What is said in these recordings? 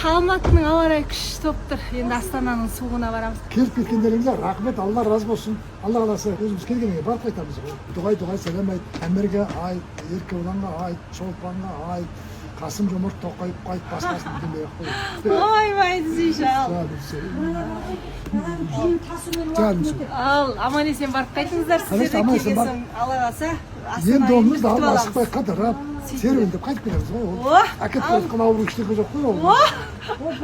Алматының ауа райы күшті болып тұр. Енді Астананың суығына барамыз. Келіп кеткендеріңізге рахмет, Алла разы болсын. Алла қаласа өзіміз келгенге барып қайтамыз ғой. Дұғай сәлем айт, Әмірге айт, Еркебұланға айт, Шолпанға айт, Қасым Жомарт Тоқаевқа айт, басқасын демей ақ қой. Ойбай десейші ал. Ал, аман есен барып қайтыңыздар. Сіздерді келгесін Алла қалса. Енді олымыз да алып асықпай қадырап, серуендеп қайтып келеміз ғой. Әкетіп жатқан ауру ештеңе жоқ қой ол.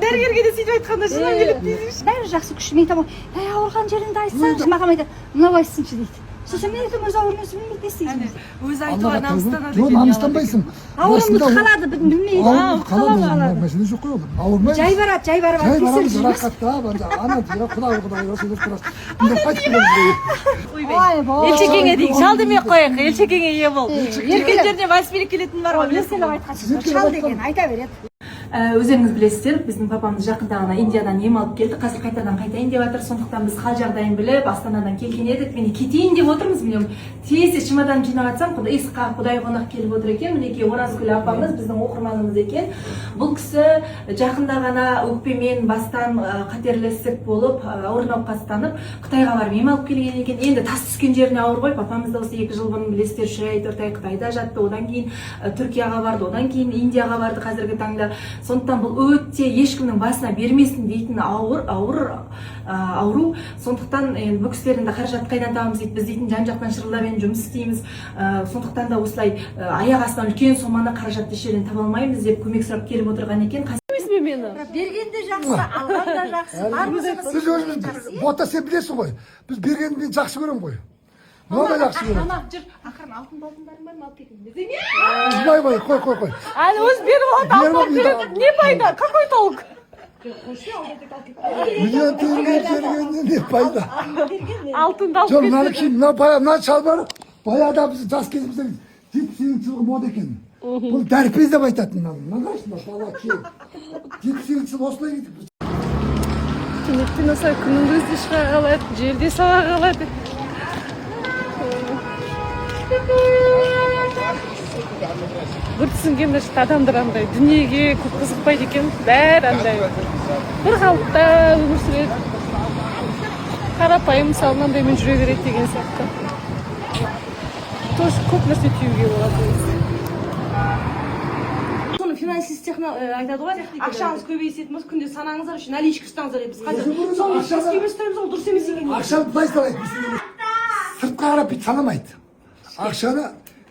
Дәрігерге де сөйтіп айтқанда шынымен келіп дейсің. Бәрі жақсы күшті. Мен айтамын, ауырған жеріңді айтсаңшы, маған айтады, мынау айтсыншы дейді. Сосын мен айтамын, өз ауырын өзі білмейді істейсің. Өзі айтуға намыстанады. Жоқ, намыстанбайсың. Ауырымды қалады, білмейді. Қалады, мәселе жоқ қой ол. Ауырмай. Жай барады, жай барамыз, рахаттап, ана құдай осы тұрасыз. Біз қайтып келеміз. Елшекеңе дейік, шал демей қояйық, елшекеңе ие бол. Еркен жерде вальс келетін бар ғой. Еселеп айтқан шал деген айта береді. Өздеріңіз білесіздер, біздің папамыз жақында ғана Индиядан ем алып келді. Қазір қайтадан қайтайын деп жатыр. Сондықтан біз хал жағдайын біліп, Астанадан келген едік. Міне кетейін деп отырмыз. Міне тез чемодан жинап жатсам, Құдай қонақ келіп отыр екен. Мінекей Оразгүл апамыз біздің оқырманымыз екен. Бұл кісі жақында ғана өкпемен бастан қатерлі ісік болып, ауыр науқастанып, Қытайға барып ем алып келген екен. Енді тас түскен жеріне ауыр ғой. Папамыз да осы 2 жыл бұрын білесіздер, 3 ай 4 ай Қытайда жатты. Одан кейін Түркияға барды, одан кейін Индияға барды қазіргі таңда. Сондықтан бұл өте ешкімнің басына бермесін дейтін ауру. Сондықтан бұл кісілердің де қаражат қайдан табамыз дейді, біз дейтін жан-жақтан шырылдап жұмыс істейміз. Сондықтан да осылай аяқ астынан үлкен соманы қаражатты еш жерден таба алмаймыз деп көмек сұрап келіп отырған екен. Берген де жақсы, алған да жақсы. Біз өзіміз бота сен білесің ғой. Біз бергенді мен жақсы көремін ғой. Мына жақсы көрем. Мама, жүр, ақырын алтын балғындарың бар ма алып кетіңіз. Қой. Әлі өзі беріп алады, не пайда, какой толк? Миллион теңге бергенде не пайда? Алтынды алып жоқ, мына шалбар баяғыда біз жас кезімізде 78 жылғы мода екен. Бұл дәрпез деп айтатын. Бала кел. 78 жыл осылай кетіп. Кенеттен осылай күннің көзі шыға қалады, жерде сала қалады. Бір түсінген адамдар андай дүниеге көп қызықпайды екен, бәрі андай бір қалыпта өмір сүреді, қарапайым мысалы мынандаймен жүре береді деген сияқты. Тоже көп нәрсе түюге болады. Соны финансист айтады ғой, ақшаңыз көбейсетін болса күнде санаңыздар үшін наличка ұстаңыздар дейді. Біз қазір соны еске берістіреміз, ол дұрыс емес екен. Ақшаны былай салайық, сыртқа қарап бүйтіп санамайды. Ақшаны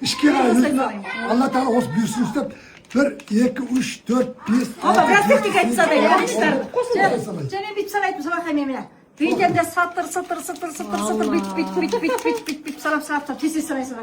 ішке қарай, Алла тағала осы бұйырсын ұстап, 1, 2, 3, 4, 5, 6, Біраз тектік айтып салайын, және бүйтіп салайтын сабақай мемелер. Бүйтемде сатыр, бүйтіп, салап сараптап, тесе салайсың.